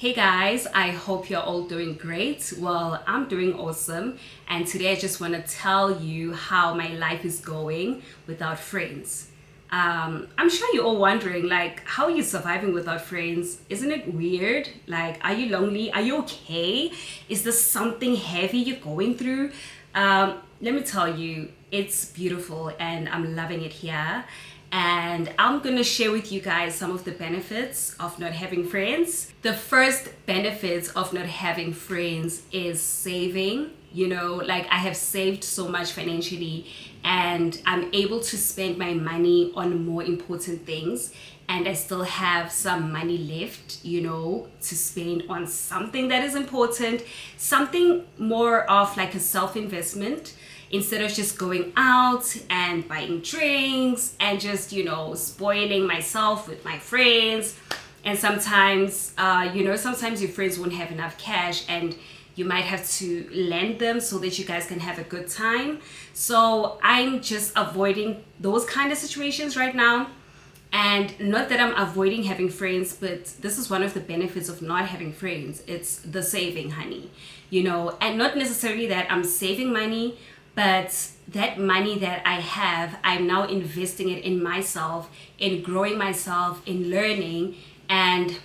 Hey guys, I hope you're all doing great. Well, I'm doing awesome, and today I just want to tell you how my life is going without friends. I'm sure you're all wondering, like, how are you surviving without friends? Isn't it weird? Like, are you lonely? Are you okay? Is there something heavy you're going through? Let me tell you, it's beautiful and I'm loving it here. And I'm gonna share with you guys some of the benefits of not having friends. The first benefits of not having friends is saving. Like I have saved so much financially and I'm able to spend my money on more important things, and I still have some money left, to spend on something that is important, something more of like a self-investment, instead of just going out and buying drinks and just spoiling myself with my friends. And sometimes your friends won't have enough cash and you might have to lend them so that you guys can have a good time. So I'm just avoiding those kind of situations right now. And not that I'm avoiding having friends, but this is one of the benefits of not having friends. It's the saving, honey. And not necessarily that I'm saving money, but that money that I have, I'm now investing it in myself, in growing myself, in learning. And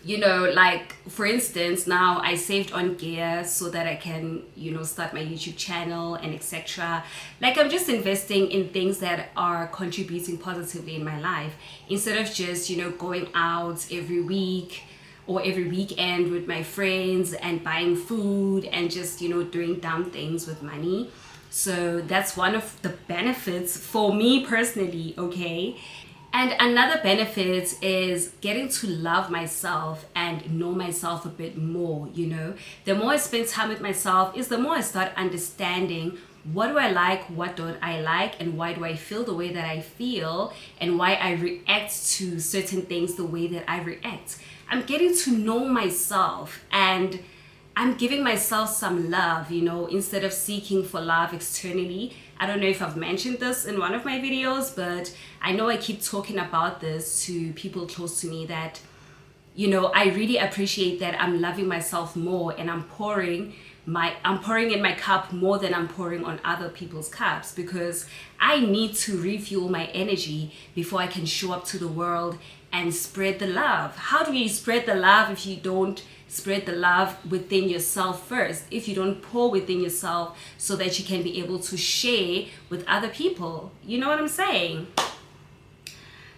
like for instance, now I saved on gear so that I can start my YouTube channel and etc. Like I'm just investing in things that are contributing positively in my life, instead of just going out every week or every weekend with my friends and buying food and just doing dumb things with money. So that's one of the benefits for me personally, okay? And another benefit is getting to love myself and know myself a bit more. The more I spend time with myself is the more I start understanding what do I like, what don't I like, and why do I feel the way that I feel, and why I react to certain things the way that I react. I'm getting to know myself and I'm giving myself some love, instead of seeking for love externally. I don't know if I've mentioned this in one of my videos, but I know I keep talking about this to people close to me that, I really appreciate that I'm loving myself more and I'm pouring in my cup more than I'm pouring on other people's cups, because I need to refuel my energy before I can show up to the world and spread the love. How do you spread the love if you don't spread the love within yourself first? If you don't pour within yourself so that you can be able to share with other people? You know what I'm saying?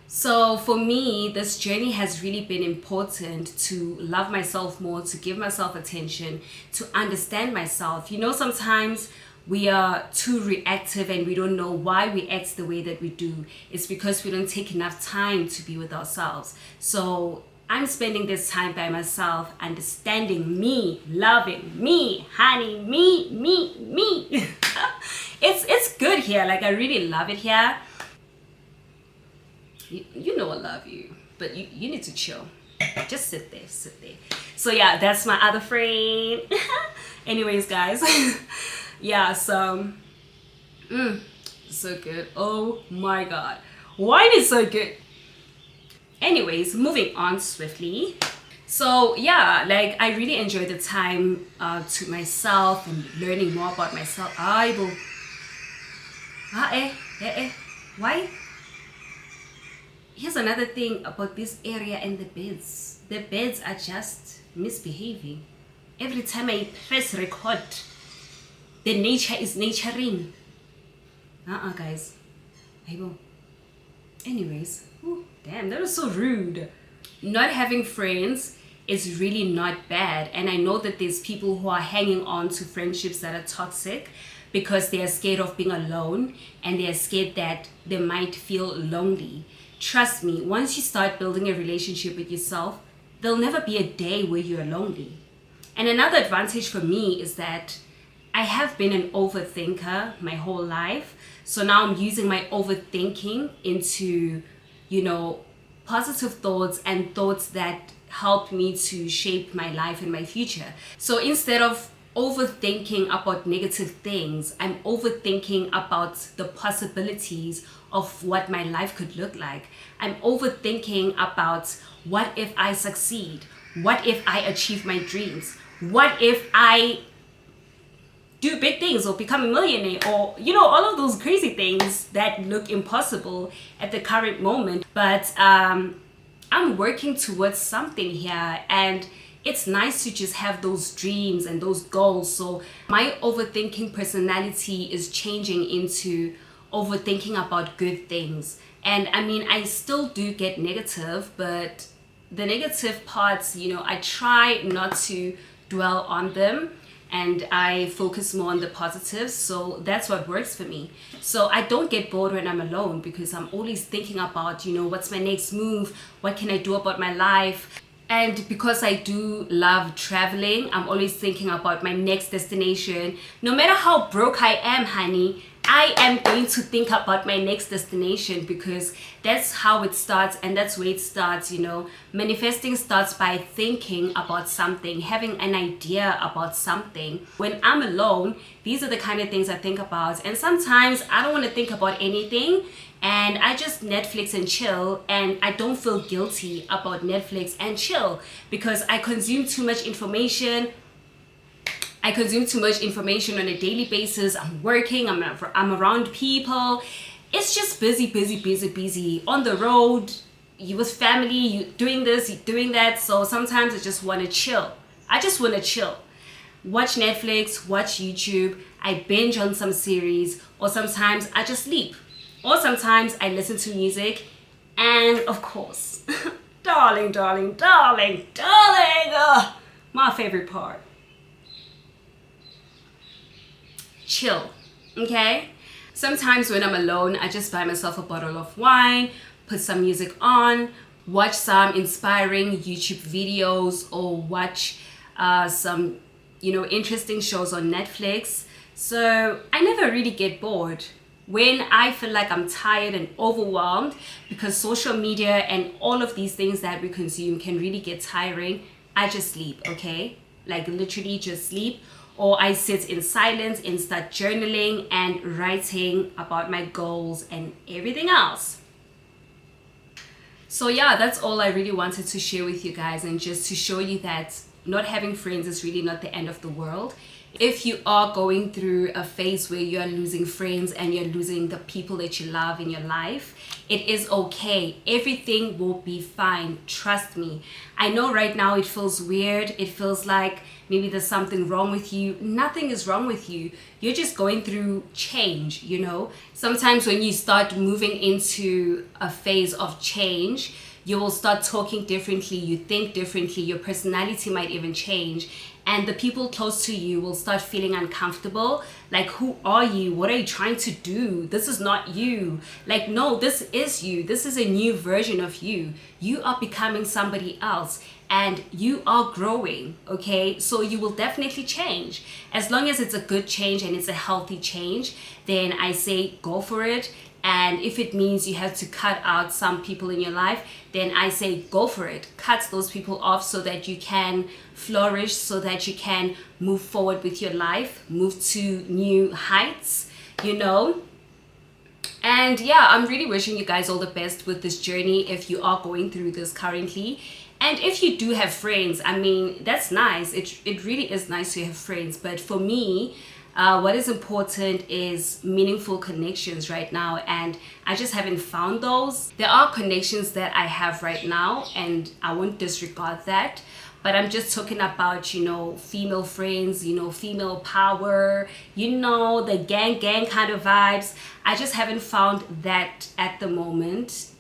So for me, this journey has really been important to love myself more, to give myself attention, to understand myself. Sometimes we are too reactive and we don't know why we act the way that we do. It's because we don't take enough time to be with ourselves. So I'm spending this time by myself, understanding me, loving me, honey, me. It's good here. Like I really love it here. You know I love you, but you need to chill. Just sit there. So yeah, that's my other friend. Anyways, guys. Yeah, so so good. Oh my god, wine is so good. Anyways, moving on swiftly. So yeah, like I really enjoyed the time to myself and learning more about myself. Why? Here's another thing about this area and the beds. The beds are just misbehaving. Every time I press record, the nature is naturing. Guys. Anyways, damn, that was so rude. Not having friends is really not bad. And I know that there's people who are hanging on to friendships that are toxic because they are scared of being alone and they are scared that they might feel lonely. Trust me, once you start building a relationship with yourself, there'll never be a day where you're lonely. And another advantage for me is that I have been an overthinker my whole life. So now I'm using my overthinking into, positive thoughts and thoughts that help me to shape my life and my future. So instead of overthinking about negative things, I'm overthinking about the possibilities of what my life could look like. I'm overthinking about what if I succeed? What if I achieve my dreams? What if I do big things or become a millionaire, or all of those crazy things that look impossible at the current moment? But I'm working towards something here, and it's nice to just have those dreams and those goals. So my overthinking personality is changing into overthinking about good things. And I mean, I still do get negative, but the negative parts, I try not to dwell on them, and I focus more on the positives. So that's what works for me. So I don't get bored when I'm alone, because I'm always thinking about, what's my next move? What can I do about my life? And because I do love traveling, I'm always thinking about my next destination. No matter how broke I am, honey, I am going to think about my next destination, because that's how it starts, and that's where it starts. Manifesting starts by thinking about something, having an idea about something. When I'm alone, these are the kind of things I think about. And sometimes I don't want to think about anything, and I just Netflix and chill, and I don't feel guilty about Netflix and chill, because I consume too much information. I consume too much information on a daily basis. I'm working, I'm around people. It's just busy. On the road, you with family, you doing this, you doing that. So sometimes I just want to chill. Watch Netflix, watch YouTube. I binge on some series, or sometimes I just sleep. Or sometimes I listen to music. And of course, darling, my favorite part. Chill, okay? Sometimes when I'm alone, I just buy myself a bottle of wine, put some music on, watch some inspiring YouTube videos, or watch some, interesting shows on Netflix. So I never really get bored. When I feel like I'm tired and overwhelmed, because social media and all of these things that we consume can really get tiring, I just sleep, okay? Like literally just sleep. Or I sit in silence and start journaling and writing about my goals and everything else. So yeah, that's all I really wanted to share with you guys, and just to show you that not having friends is really not the end of the world. If you are going through a phase where you are losing friends and you're losing the people that you love in your life, it is okay. Everything will be fine. Trust me. I know right now it feels weird. It feels like maybe there's something wrong with you. Nothing is wrong with you. You're just going through change, Sometimes when you start moving into a phase of change, you will start talking differently, you think differently, your personality might even change, and the people close to you will start feeling uncomfortable. Like, who are you? What are you trying to do? This is not you. Like, no, this is you. This is a new version of you. You are becoming somebody else, and you are growing, okay? So you will definitely change. As long as it's a good change and it's a healthy change, then I say go for it. And if it means you have to cut out some people in your life, then I say go for it. Cut those people off so that you can flourish, so that you can move forward with your life, move to new heights, And yeah, I'm really wishing you guys all the best with this journey if you are going through this currently. And if you do have friends, I mean, that's nice. It really is nice to have friends. But for me, what is important is meaningful connections right now, and I just haven't found those. There are connections that I have right now, and I won't disregard that, but I'm just talking about, female friends, female power, the gang kind of vibes. I just haven't found that at the moment,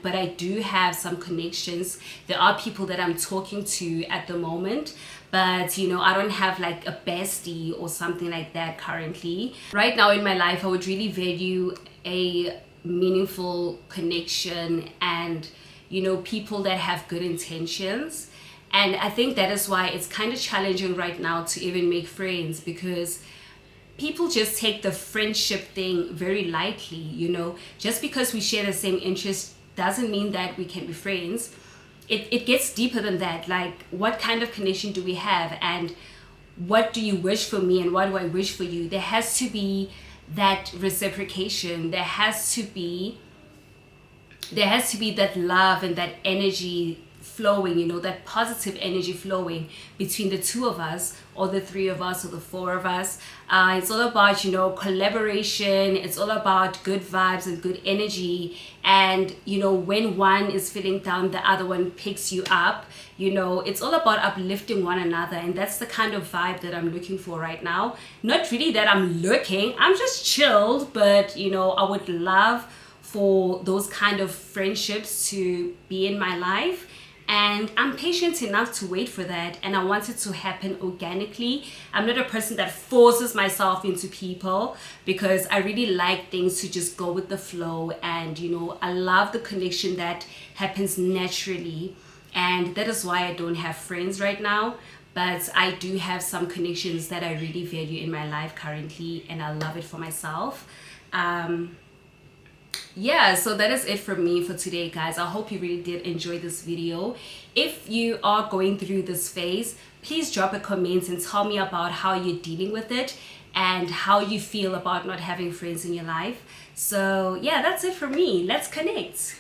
but I do have some connections. There are people that I'm talking to at the moment, but I don't have like a bestie or something like that currently. Right now in my life, I would really value a meaningful connection and people that have good intentions. And I think that is why it's kind of challenging right now to even make friends, because people just take the friendship thing very lightly. Just because we share the same interests doesn't mean that we can be friends. It gets deeper than that. Like, what kind of connection do we have, and what do you wish for me, and what do I wish for you? There has to be that reciprocation. There has to be that love and that energy flowing, you know, that positive energy flowing between the two of us, or the three of us, or the four of us. It's all about, you know, collaboration. It's all about good vibes and good energy. And, you know, when one is feeling down, the other one picks you up. You know, it's all about uplifting one another. And that's the kind of vibe that I'm looking for right now. Not really that I'm looking, I'm just chilled, but, you know, I would love for those kind of friendships to be in my life. And I'm patient enough to wait for that, and I want it to happen organically. I'm not a person that forces myself into people, because I really like things to just go with the flow. And, you know, I love the connection that happens naturally, and that is why I don't have friends right now. But I do have some connections that I really value in my life currently, and I love it for myself. Yeah, so that is it from me for today, guys. I hope you really did enjoy this video. If you are going through this phase, please drop a comment and tell me about how you're dealing with it and how you feel about not having friends in your life. So yeah, that's it for me. Let's connect.